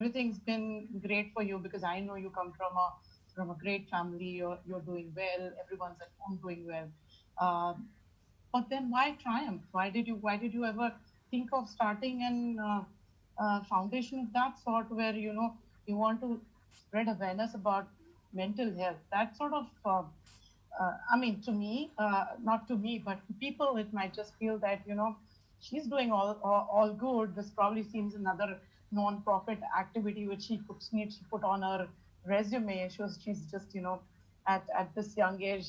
everything's been great for you because I know you come from a great family. You're doing well. Everyone's at home doing well. Um, but then why Triumph? Why did you ever think of starting an foundation of that sort where you want to spread awareness about mental health? That sort of I mean, to me, not to me, but to people, it might just feel that she's doing all good. This probably seems another non-profit activity which needs to put on her resume. She's just at this young age,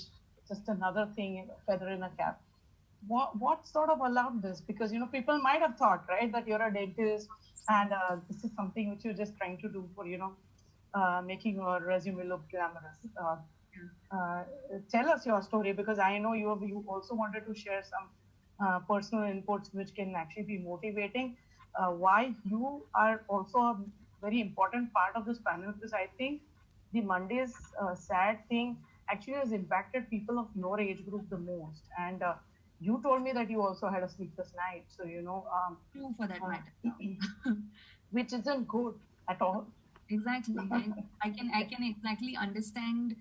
just another thing, feather in a cap. What sort of allowed this? Because people might have thought, right, that you're a dentist and this is something which you're just trying to do for making your resume look glamorous. Uh, Tell us your story because I know you also wanted to share some personal inputs which can actually be motivating. Why you are also a very important part of this panel because I think the Monday's sad thing actually has impacted people of your age group the most. And you told me that you also had a sleepless night, so True for that matter. uh, which isn't good at all. Exactly. And I can exactly understand.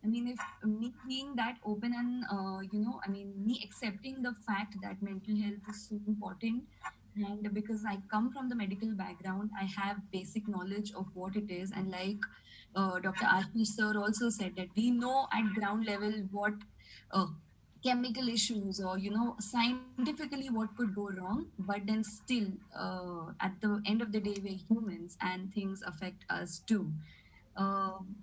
I mean, if me being that open and I mean, me accepting the fact that mental health is so important, and because I come from the medical background, I have basic knowledge of what it is. And like Dr. Ashish sir also said that we know at ground level what uh, chemical issues or scientifically what could go wrong, but then still at the end of the day we're humans and things affect us too.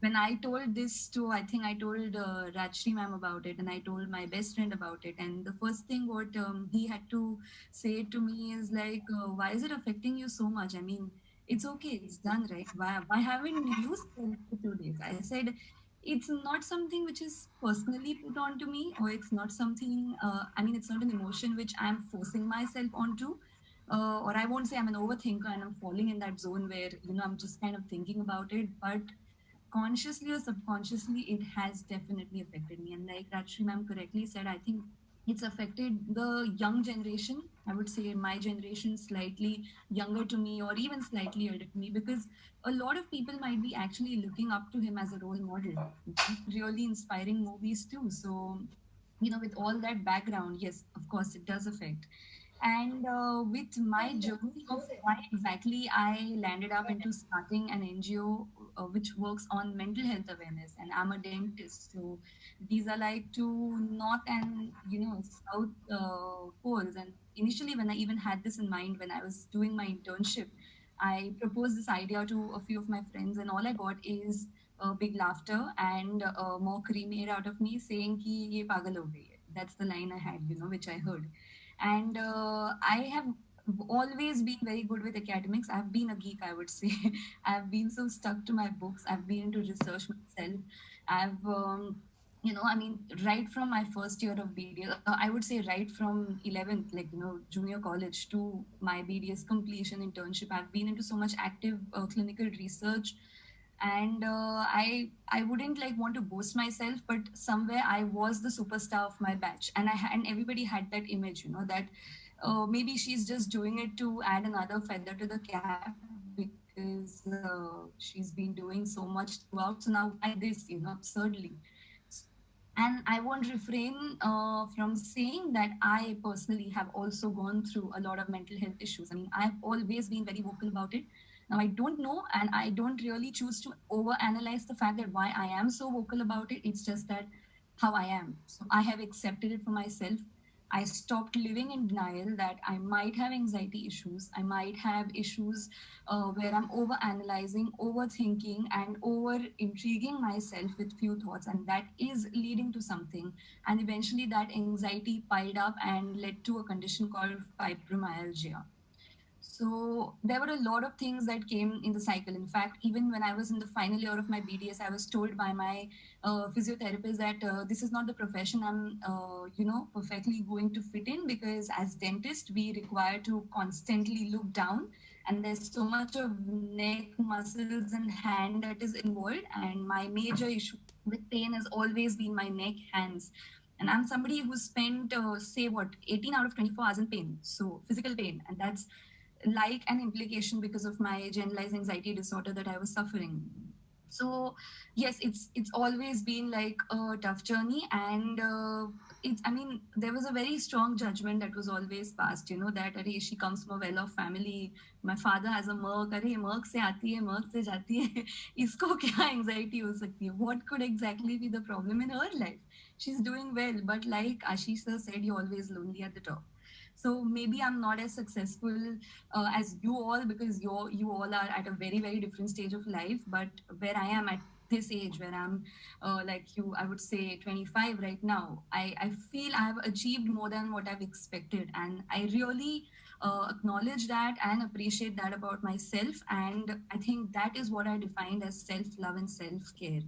When I told this to, I think I told Rajshri ma'am about it, and I told my best friend about it. And the first thing what he had to say to me is like, "Why is it affecting you so much? I mean, it's okay, it's done, right? Why haven't you slept for 2 days?" I said, "It's not something which is personally put onto me, or it's not something. I mean, it's not an emotion which I'm forcing myself onto." Or I won't say I'm an overthinker and I'm falling in that zone where I'm just kind of thinking about it, but consciously or subconsciously, it has definitely affected me. And like Rajshri ma'am correctly said, I think it's affected the young generation. I would say my generation, slightly younger to me, or even slightly older to me, because a lot of people might be actually looking up to him as a role model. Really inspiring movies too. So, with all that background, yes, of course, it does affect. And with my journey of why exactly I landed up into starting an NGO which works on mental health awareness, and I'm a dentist, so these are like two north and south poles. And initially, when I even had this in mind, when I was doing my internship, I proposed this idea to a few of my friends, and all I got is big laughter and mockery made out of me, saying "कि ये पागल हो गई है." That's the line I had, which I heard. And I have always been very good with academics. I've been a geek, I would say. I've been so stuck to my books. I've been into research myself. I've I mean, right from my first year of BDS, I would say right from 11th, like, junior college to my BDS completion internship, I've been into so much active clinical research. And I wouldn't like want to boast myself, but somewhere I was the superstar of my batch, and and everybody had that image, maybe she's just doing it to add another feather to the cap because she's been doing so much throughout, so now why this, absurdly. And I won't refrain from saying that I personally have also gone through a lot of mental health issues. I mean, I've always been very vocal about it. Now, I don't know, and I don't really choose to overanalyze the fact that why I am so vocal about it. It's just that how I am. So I have accepted it for myself. I stopped living in denial that I might have anxiety issues. I might have issues where I'm over analyzing, overthinking, and over intriguing myself with few thoughts, and that is leading to something. And eventually, that anxiety piled up and led to a condition called fibromyalgia. So there were a lot of things that came in the cycle. In fact, even when I was in the final year of my BDS, I was told by my physiotherapist that this is not the profession I'm, perfectly going to fit in, because as dentists, we require to constantly look down, and there's so much of neck muscles and hand that is involved. And my major issue with pain has always been my neck, hands. And I'm somebody who spent say what 18 out of 24 hours in pain, so physical pain. And that's like an implication because of my generalized anxiety disorder that I was suffering. So yes, it's always been like a tough journey, and it's, I mean, there was a very strong judgment that was always passed, you know, that Arey, she comes from a well-off family, my father has a Merc, अरे Merc से आती है Merc से जाती है इसको क्या anxiety हो सकती है, what could exactly be the problem in her life, she's doing well, but like Ashish sir said, you're always lonely at the top. So maybe I'm not as successful as you all, because you all are at a very very different stage of life, but where I am at this age, where I'm like you, I would say 25 right now, I feel I have achieved more than what I've expected, and I really acknowledge that and appreciate that about myself, and I think that is what I defined as self love and self care.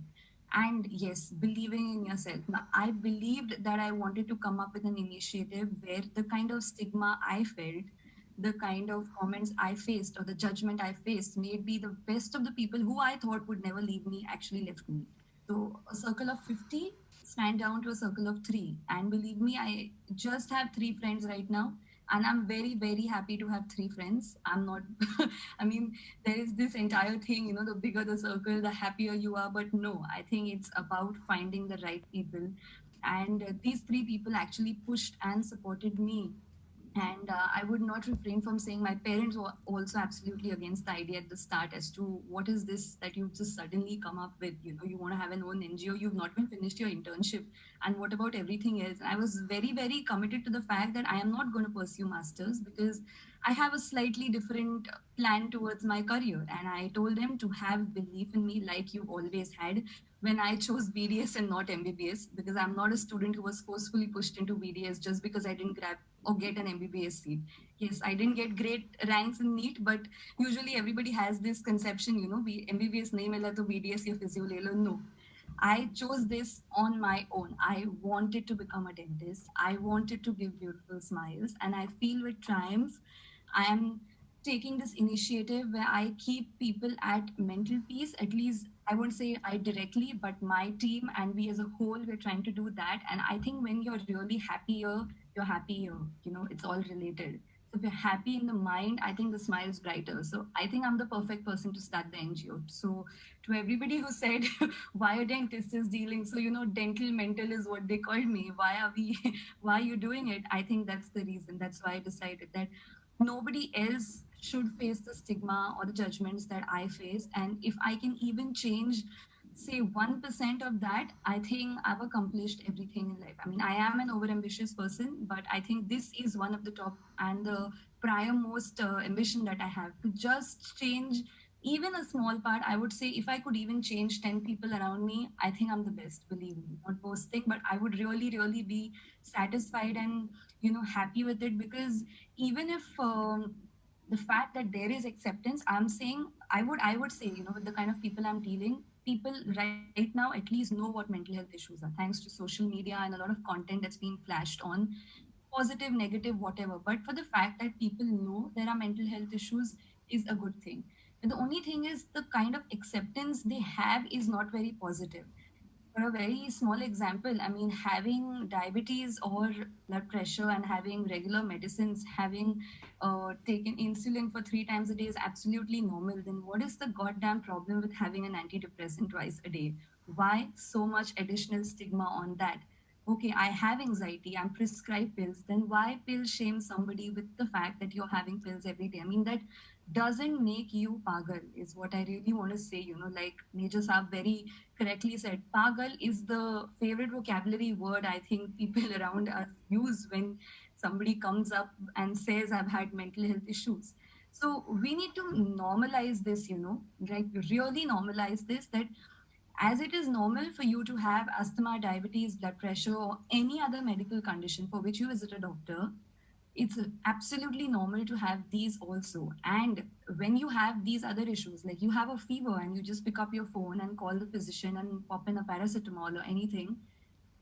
And yes, believing in yourself. Now, I believed that I wanted to come up with an initiative where the kind of stigma I felt, the kind of comments I faced, or the judgment I faced, maybe the best of the people who I thought would never leave me actually left me. So a circle of 50 span down to a circle of three. And believe me, I just have three friends right now. And I'm very, very happy to have three friends. I'm not, I mean, there is this entire thing, you know, the bigger the circle, the happier you are. But no, I think it's about finding the right people. And these three people actually pushed and supported me, and I would not refrain from saying my parents were also absolutely against the idea at the start as to what is this that you just suddenly come up with. You know, you want to have an own NGO, you've not been finished your internship, and what about everything else? And I was very, very committed to the fact that I am not going to pursue masters because I have a slightly different plan towards my career. And I told them to have belief in me like you always had when I chose BDS and not MBBS, because I'm not a student who was forcefully pushed into BDS just because I didn't grab or get an MBBS seat. Yes, I didn't get great ranks in NEET, but usually everybody has this conception, you know, MBBS nahi mila to BDS ya physio le lo. No, I chose this on my own. I wanted to become a dentist. I wanted to give beautiful smiles. And I feel with triumph, I am taking this initiative where I keep people at mental peace. At least I won't say I directly, but my team and we as a whole, we're trying to do that. And I think when you're really happier, you're happier. You know, it's all related. So if you're happy in the mind, I think the smile is brighter. So I think I'm the perfect person to start the NGO. So to everybody who said why a dentist is dealing, so you know, dental mental is what they called me. Why are we? Why are you doing it? I think that's the reason. That's why I decided that nobody else should face the stigma or the judgments that I face. And if I can even change, say, 1% of that, I think I've accomplished everything in life. I mean, I am an overambitious person, but I think this is one of the top and the prior most ambition that I have to just change even a small part. I would say if I could even change 10 people around me, I think I'm the best, believe me. Not boasting, but I would really, really be satisfied and, you know, happy with it, because even if the fact that there is acceptance, I'm saying, I would say, you know, with the kind of people I'm dealing, people right now at least know what mental health issues are, thanks to social media and a lot of content that's being flashed on, positive, negative, whatever. But for the fact that people know there are mental health issues is a good thing. But the only thing is the kind of acceptance they have is not very positive. For a very small example, I mean, having diabetes or blood pressure and having regular medicines, having taken insulin for 3 times a day is absolutely normal. Then what is the goddamn problem with having an antidepressant twice a day? Why so much additional stigma on that? Okay, I have anxiety, I'm prescribed pills. Then why pill shame somebody with the fact that you're having pills every day? I mean, that doesn't make you pagal, is what I really want to say. You know, like Major Saab very correctly said, pagal is the favorite vocabulary word I think people around us use when somebody comes up and says, I've had mental health issues. So we need to normalize this, you know, like really normalize this, that as it is normal for you to have asthma, diabetes, blood pressure, or any other medical condition for which you visit a doctor, it's absolutely normal to have these also. And when you have these other issues, like you have a fever and you just pick up your phone and call the physician and pop in a paracetamol or anything,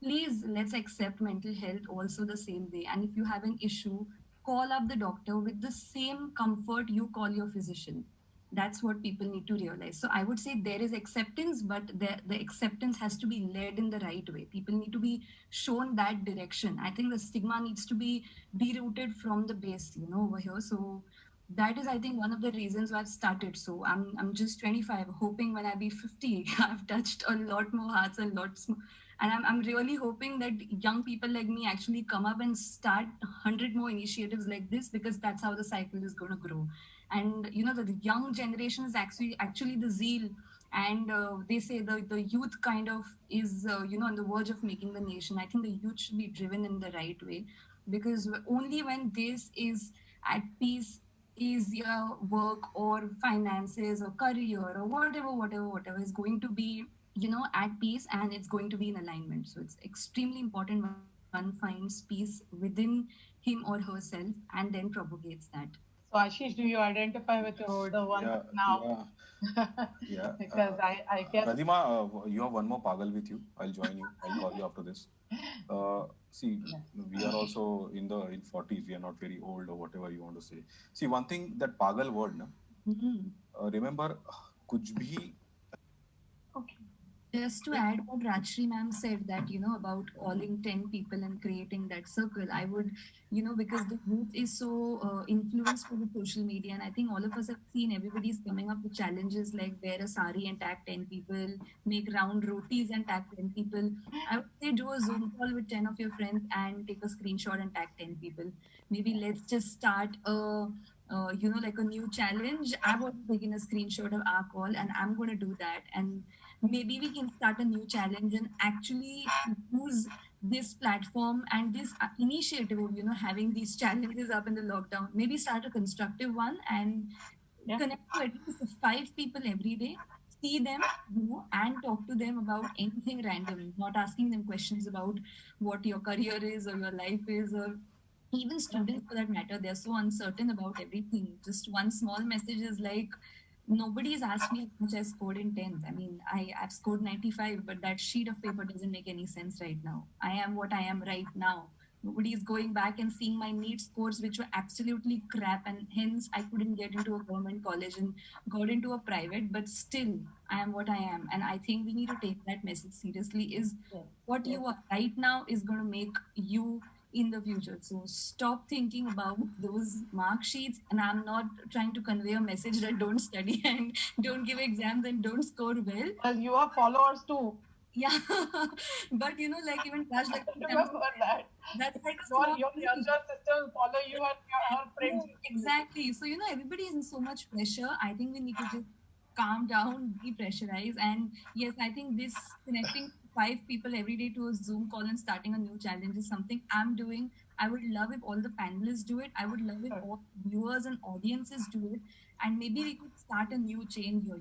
please let's accept mental health also the same way. And if you have an issue, call up the doctor with the same comfort you call your physician. That's what people need to realize. So I would say there is acceptance, but the acceptance has to be led in the right way. People need to be shown that direction. I think the stigma needs to be derooted from the base, you know, over here. So that is, I think, one of the reasons why I've started. So I'm just 25, hoping when I be 50, I've touched a lot more hearts, a lot more, and I'm really hoping that young people like me actually come up and start 100 more initiatives like this, because that's how the cycle is going to grow. And you know, the young generation is actually the zeal, and they say the youth kind of is you know, on the verge of making the nation. I think the youth should be driven in the right way, because only when this is at peace, is your work or finances or career or whatever is going to be, you know, at peace, and it's going to be in alignment. So it's extremely important one finds peace within him or herself and then propagates that. So Ashish, do you identify with your older ones Yeah, now? yeah, yeah. Because I guess Radhima, you have one more Pagal with you. I'll join you. I'll call you after this. See, yeah. we are also in 40s. We are not very old or whatever you want to say. See, one thing that Pagal word, na, Mhm. remember, kuch bhi. Okay. Just to add what Rajshri ma'am said, that, you know, about calling 10 people and creating that circle, I would, you know, because the youth is so influenced by the social media, and I think all of us have seen everybody's coming up with challenges like wear a sari and tag 10 people, make round rotis and tag 10 people. I would say do a Zoom call with 10 of your friends and take a screenshot and tag 10 people. Maybe let's just start a you know, like a new challenge. I've already taken a screenshot of our call and I'm going to do that. And maybe we can start a new challenge and actually use this platform and this initiative of, you know, having these challenges up in the lockdown. Maybe start a constructive one and Yeah. connect to at least 5 people every day, see them, you know, and talk to them about anything random, not asking them questions about what your career is or your life is, or even Yeah. students for that matter. They're so uncertain about everything. Just one small message is like, nobody's asked me how much I scored in 10th. I mean, I've scored 95, but that sheet of paper doesn't make any sense right now. I am what I am right now. Nobody is going back and seeing my NEET scores, which were absolutely crap, and hence I couldn't get into a government college and got into a private. But still, I am what I am, and I think we need to take that message seriously. Is Yes. what Yes. you are right now is going to make you in the future. So stop thinking about those mark sheets. And I'm not trying to convey a message that don't study and don't give exams and don't score well. Well, you are followers too. Yeah, but you know, like even Raj, like for example, Remember that. that's like a Your small your thing. younger sisters follow you and your her friends No, used to do it. exactly. So, you know, everybody is in so much pressure. I think we need to just calm down, depressurize. And yes, I think this connecting 5 people every day to a Zoom call and starting a new challenge is something I'm doing. I would love if all the panelists do it. I would love if Sure. all viewers and audiences do it. And maybe we could start a new chain here.